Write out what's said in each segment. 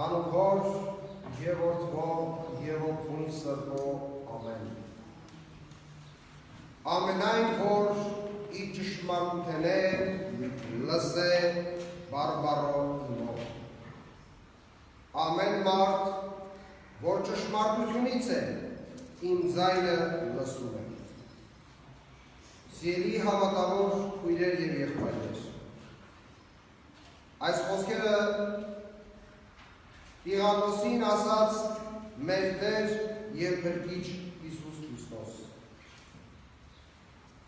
Հանուքոր և որդվով և որդունի սրտով, ամեն։ Ամենայն, որ իր ճշմարտութեն է, լսե բարբարով իմով։ Ամեն մարդ, որ ճշմարտությունից է, իմ ձայնը լսում է։ Սիրելի հավատավոր քույրեր և եղբայրներ, այս խոսքերը Տիղադոսին ասաց մեր Տեր և Փրկիչ Հիսուս Քրիստոս։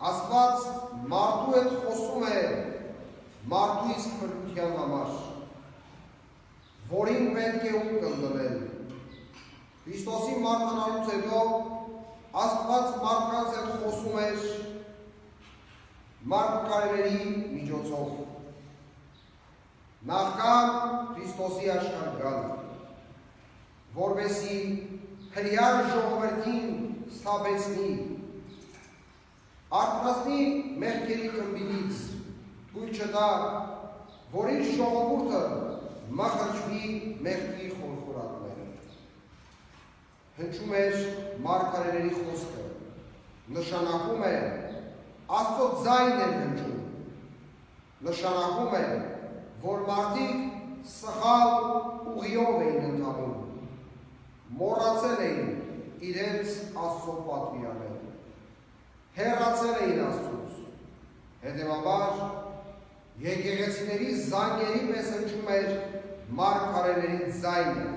Աստված մարդու հետ խոսում է մարդու իսկ փրկության համար, որին պետք է ունկնդնել։ Քրիստոսի մարգանալուց հետո Աստված մարդկանց հետ խոսում էր մարգարեների միջոցով։ Նախքան Քրիստոսի աշխարհ գալը, որպեսզի հրեա ժողովրդին սթափեցնի, արթնացնի մեղքերի խմբից, թույլ չտա, որ իր ժողովուրդը մխրճվի մեղքի խորխորատները։ Հնչում էր մարգարեների խոսքը, նշանակում է Աստծո ձայն էր հնչում, նշանակում է, որ մարդիկ սխալ ուղիով էին ընթանում, մոռացել էին իրենց Աստծո պատվիրանները, հեռացել էին Աստծուց, հետևաբար եկեղեցիների զանգերի պես հնչում էր մարգարեների ձայնը,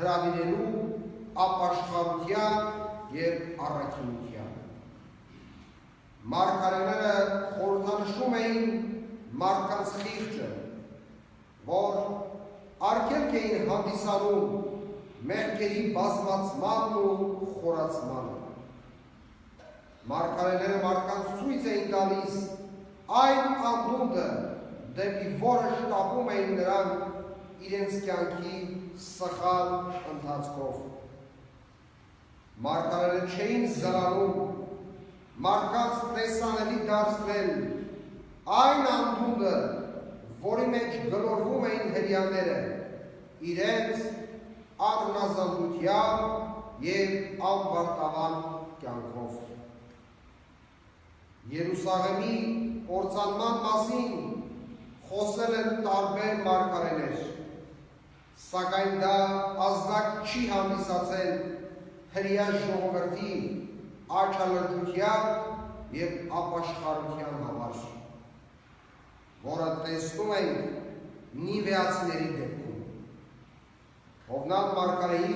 հրավիրելու ապաշխարության և առաքինության։ Մարգարեները խորհրդանշում էին մարդկանց խիղճը, որ արգելք էին հանդիսանում մեղքերի բազմացմանն ու խորացմանը։ Մարգարեները մարդկանց ցույց էին տալիս այն անդունդը, դեպի որը շտապում էին նրանք իրենց կյանքի սխալ ընթացքով։ Մարգարեները չէին զրանում մարդկանց տեսանելի դարձնել այն անդունդը, որի մեջ գլորվում էին հրեաները, իրենց առնազանդության և անբարտավան կյանքով։ Երուսաղեմի կործանման մասին խոսել են տարբեր մարգարեներ, սակայն դա ազնակ չի հանդիսացել հրեա ժողովրդի աչալրջության և ապաշխարության համար, որը տեսնում ենք նիվեացիների դեպքում։ Հովնան մարգարեի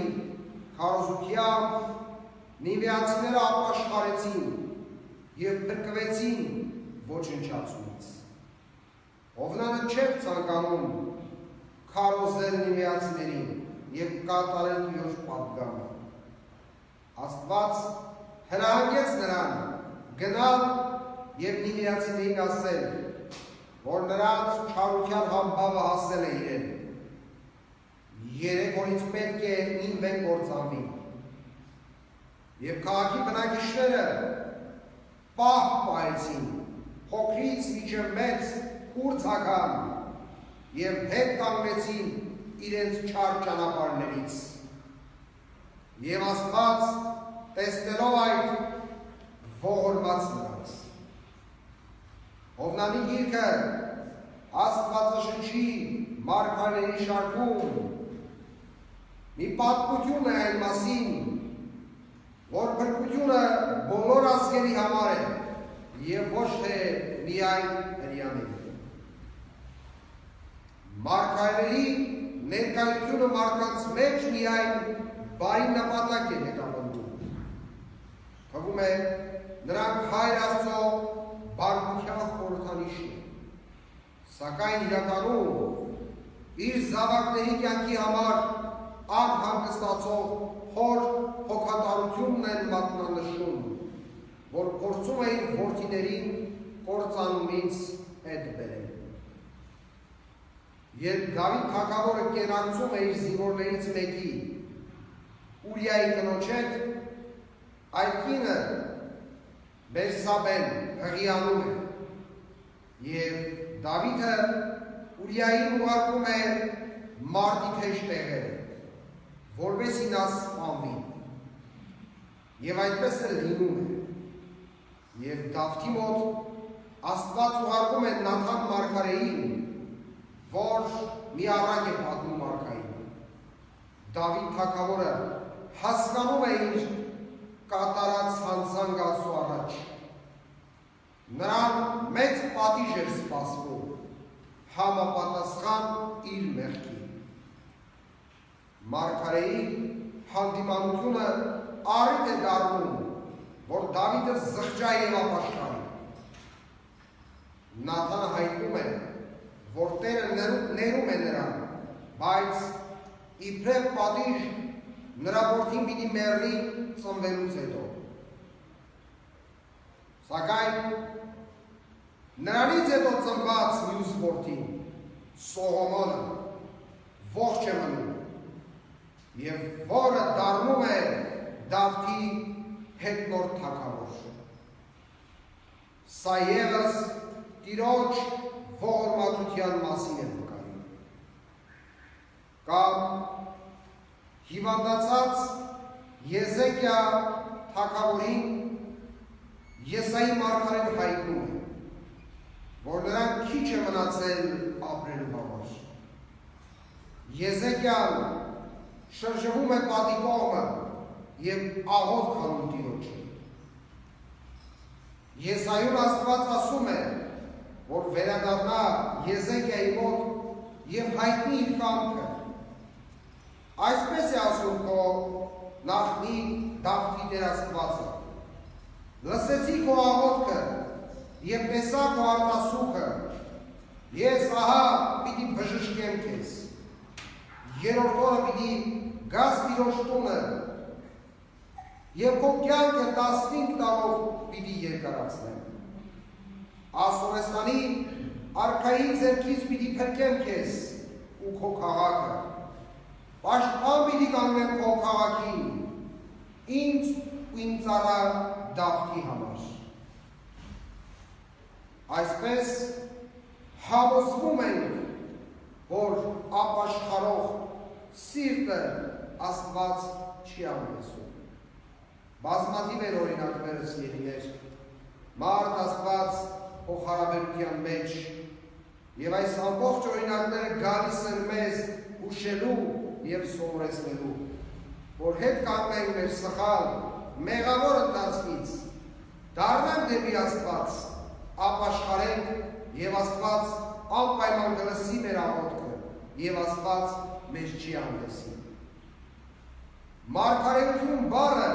քարոզությամբ նիվեացիները ապաշխարեցին և փրկվեցին ոչնչացումից։ Հովնանը չէր ցանկանում քարոզել նիվեացիներին և կատարել իրոց պատգամը։ Աստված հրահանգեց նրան գնալ և նիվեացիներին ասել, որ նրանց չարության համբավը հասել է իրեն։ 3 օրից պետք է Նինվեն կործանվի։ Եվ քաղաքի բնակիչները պահ պահեցին, փոքրից մինչև մեծ կուրծական և հետ կանգնեցին իրենց չար ճանապարհներից։ Եվ Աստված տեսնելով այդ ողորմած նրանց։ Հովնանի գիրքը Աստվածաշնչի մարգարեների շարքում մի պատմություն է այն մասին, որ փրկությունը բոլոր ազգերի համար է և ոչ թե միայն հրեաների։ Մարգարեների ներկայությունը մարդկանց մեջ միայն բարի նպատակ է հետապնդում։ Թվում է նրանք Հայր Աստծո բարգության խորհրդանիշն է, սակայն իրականում իր զավակների կյանքի համար անհանգստացող խոր հոգատարությունն են մատնանշում, որ փորձում է իր որդիներին կործանումից հետ բերել։ Երբ Դավիթ թագավորը կենացում է իր զինվորներից մեկի, Ուրիայի կնոջ հետ, այդ կինը Բերսաբեն հղիանում է, և Դավիթը Ուրիային ուղարկում է մարտի թեժ տեղերը, որպեսզի նա սպանվի։ Եվ այդպես էլ լինում է։ Եվ Դավթի մոտ Աստված ուղարկում է Նաթան մարգարեին, որ մի առակ է պատմում արքային։ Դավիթ թագավորը հասկանում է իր կատարած հանցանք Աստծո առաջ։ Նրան մեծ պատիժ էր սպասվում, համապատասխան իր մեղքի։ Մարգարեի հանդիմանությունը առիթ է դառնում, որ Դավիթը զղջա եւ ապաշխարի։ Նաթանը հայտնում է, որ Տերը ներում է նրան, բայց իբրև պատիժ նրա որդին պիտի մեռնի ծնվելուց հետո։ Սակայն նրանից հետո ծնված մյուս որդին, Սողոմոնը, ողջ է մնում, եւ որը դառնում է Դավթի հետնորդ թագավոր։ Սա ևս Տիրոջ ողորմածության մասին է վկայում։ Կամ հիվանդացած Եզեկիա թագավորին Եսայի մարգարեն հայտնում է, որ նրան քիչ է մնացել ապրելու համար։ Եզեկիան շրջվում է պատի կողմը եւ աղոթք անում Տիրոջը։ Եսայուն Աստված ասում է, որ վերադառնա Եզեկիայի մոտ եւ հայտնի իր կամքը։ Այսպես է ասում քո նախնի Դավթի Տեր Աստվածը. լսեցի քո աղոթքը եւ տեսա քո արտասուքը, ես ահա պիտի բժշկեմ քեզ, երրորդ օրը պիտի գաս Տիրոջ տունը եւ քո կյանքը 15 տարով պիտի երկարացնեմ։ Ասորեստանի արքայի ձեռքից պիտի փրկեմ քեզ ու քո քաղաքը, պաշտպան պիտի կանգնեմ քո քաղաքին, ինձ ու իմ ծառա Դավթի համար։ Այսպես համոզվում ենք, որ ապաշխարող սիրտը Աստված չի անտեսում։ Բազմաթիվ են օրինակներս ելիներ, մարդ Աստված փոխհարաբերության մեջ, եւ այս ամբողջ օրինակները գալիս են մեզ հուշելու եւ սովորեցնելու, որ հետ կանգնենք մեր սխալ, մեղավոր ընթացքից, դառնանք դեպի Աստված, ապաշխարենք եւ Աստված անպայման կլսի մեր աղոթքը եւ Աստված մեզ չի անտեսի։ Մարգարեություն բառը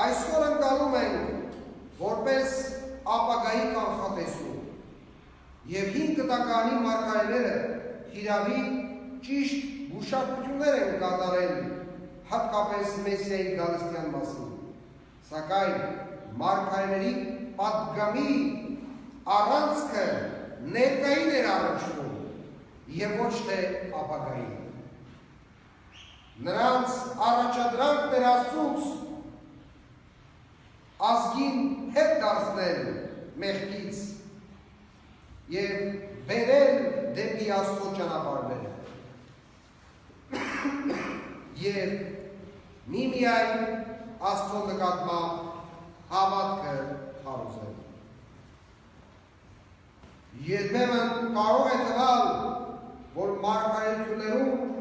այսօր ընկալում ենք որպես ապագայի կանխատեսում եւ 5 տականի մարգարեները հիրավի ճիշտ գուշակություններ են կատարել հատկապես Մեսիայի գալստյան մասին, սակայն մարգարեների պատգամի առանցքը ներկային էր առնչվում եւ ոչ թե ապագային։ Նրանց առաջադրանքն էր Աստծուց ազգին հետ դարձնել մեղքից եւ բերել դեպի Աստծո ճանապարհները եւ միմիայն Աստծո նկատմամբ հավատքը հարուցել։ Երբեմն կարող է թվալ, որ մարգարեություններում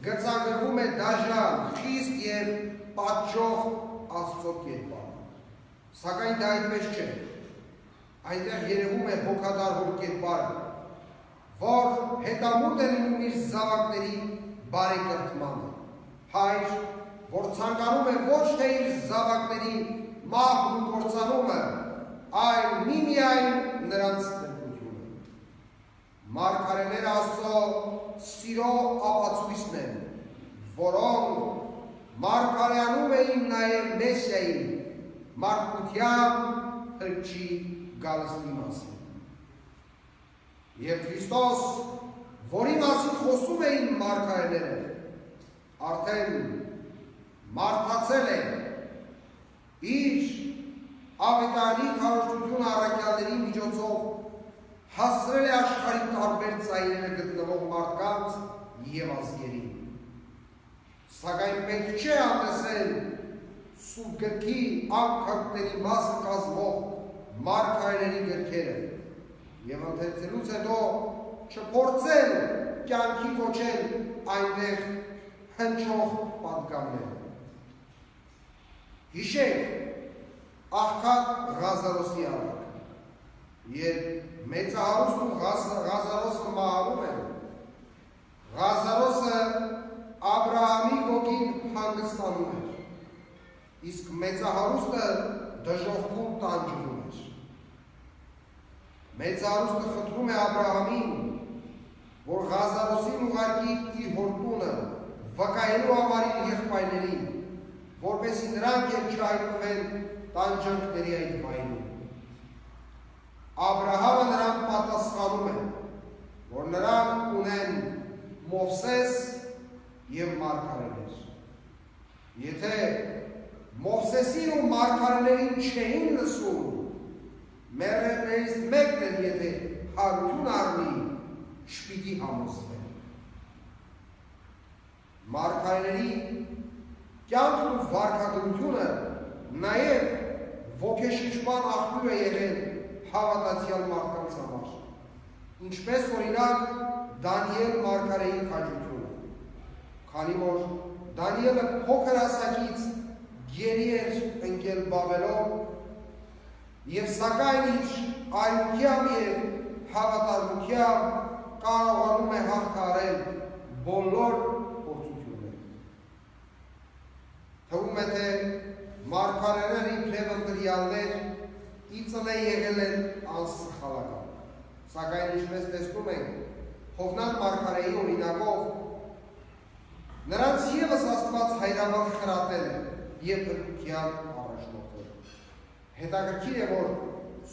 գծագրվում է դաժան, խիստ եւ պատժող Աստծո կերպար։ Սակայն դա այդպես չէ։ Այնտեղ երևում է հոգադար կերպարը, որ հետամուտ է լինում իր զավակների բարեկրթմանը։ Հայր, որ ցանկանում է ոչ թե իր զավակների մահն ու կործանումը, այլ միմիայն նրանց տրտմությունը։ Մարգարեները Աստծո սիրո ապացույցն են, որոնք մարգարեանում էին նաև Մեսիային, մարդկության փրկչի գալստի մասին։ Եվ Քրիստոս, որի մասին խոսում էին մարգարեները, արդեն մարդացել է իր ավետարանի քարոզչություն առաքյալների միջոցով հասցրել է աշխարհի տարբեր ծայրերը գտնվող մարդկանց և ազգերի։ Սակայն պետք չէ անտեսել Սուրբ գրքի անգքանքների մասը կազմող մարգարեների գրքերը և ընթերցելուց հետո չփորձել կյանքի կոչել այնտեղ հնչող պատգամները։ Հիշեք աղքատ Ղազարոսի առակ, երբ մեծահարուստն ու Ղազարոսը մահանում են, Ղազարոսը Աբրահամի գոգին հանգստանում էր, իսկ մեծահարուստը դժոխքում տանջվում էր։ Մեծահարուստը խնդրում է Աբրահամին, որ Ղազարոսին ուղարկի իր հոր տունը վկայելու համար իր եղբայրներին, որպեսզի նրանք էլ չհայտնվեն տանջանքների այդ վայրում։ Աբրահամը նրան պատասխանում է, որ նրանք ունեն Մովսես և մարգարեներ։ Եթե Մովսեսին ու մարգարեներին չէին լսում, մեռելներից մեկն էլ եթե հարություն առնի, չպիտի համոզվեն։ Մարգարեների կյանքն ու վարքագծությունը նաև ոգեշնչման աղբյուր է եղել հավատացյալ մարդկանց համար, ինչպես օրինակ Դանիել մարգարեի քաջությունը, քանի որ Դանիելը փոքր հասակից գերի էր ընկել Բաբելոն և սակայն իր այլությամբ և հավատարմությամբ կարողանում է հաղթահարել բոլոր փորձությունները։ Թվում է, թե մարգարեները իբրև ընտրյալներ ի ծնե եղել են անսխալական, սակայն ինչպես տեսնում ենք, Հովնան մարգարեի օրինակով նրանց ևս Աստված հայրավար խրատել է և փրկության առաջնորդել։ Հետաքրքիր է, որ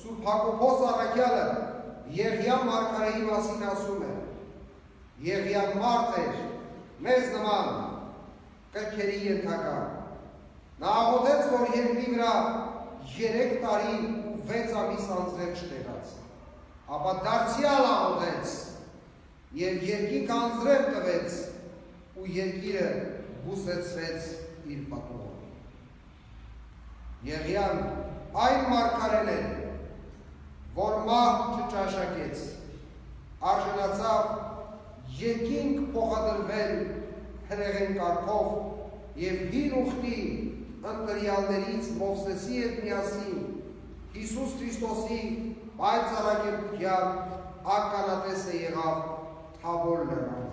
Սուրբ Հակոբոս առաքյալը Եղիա մարգարեի մասին ասում է. Եղիան մարդ էր, մեզ նման կրքերի ենթակա։ Նա աղոթեց, որ երկրի վրա 3 տարի ու 6 ամիս անձրև չտեղած, ապա դարձյալ աղոթեց և երկինք անձրև տվեց ու երկիրը բուսեցրեց իր պատուհանը։ Եղիան այն մարգարեն է, որ մահ չճաշակեց, արժանացավ երկինք փոխադրվել հրեղեն կարգով և հին ուխտի ընտրյալներից Մովսեսի հետ միասին Հիսուս Քրիստոսի պայծառագերության ականատեսը եղավ Թաբոր լեռան։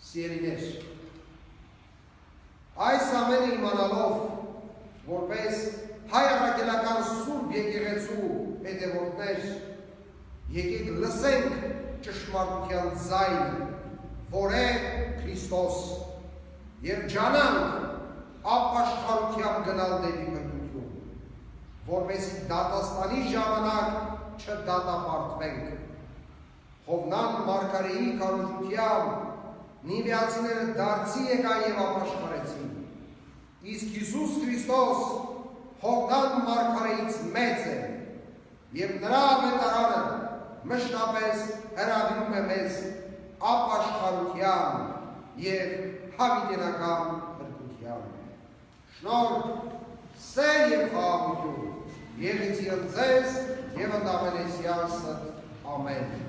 Սիրելիներ, այս ամենը իմանալով, որպես հայ առաքելական Սուրբ եկեղեցու հետևորդներ, եկեք լսենք ճշմարտության ձայնը, որ է Քրիստոս, և ջանանք ապաշխարությամբ գնալ դեպի փրկություն, որպեսզի դատաստանի ժամանակ չդատապարտվենք։ Հովնան մարգարեի քարոզությամբ նիվեացիները դարձի եկան և ապաշխարեցին, իսկ Հիսուս Քրիստոս Հովնան մարգարեից մեծ է, և նրա ավետարանը մշտապես հրավիրում է մեզ ապաշխարության և հավիտենական փրկության։ Շնորհ, սեր և խաղաղություն Եղեցի ընդ ձեզ և ընդ ամենեսյան ստ։ Ամեն։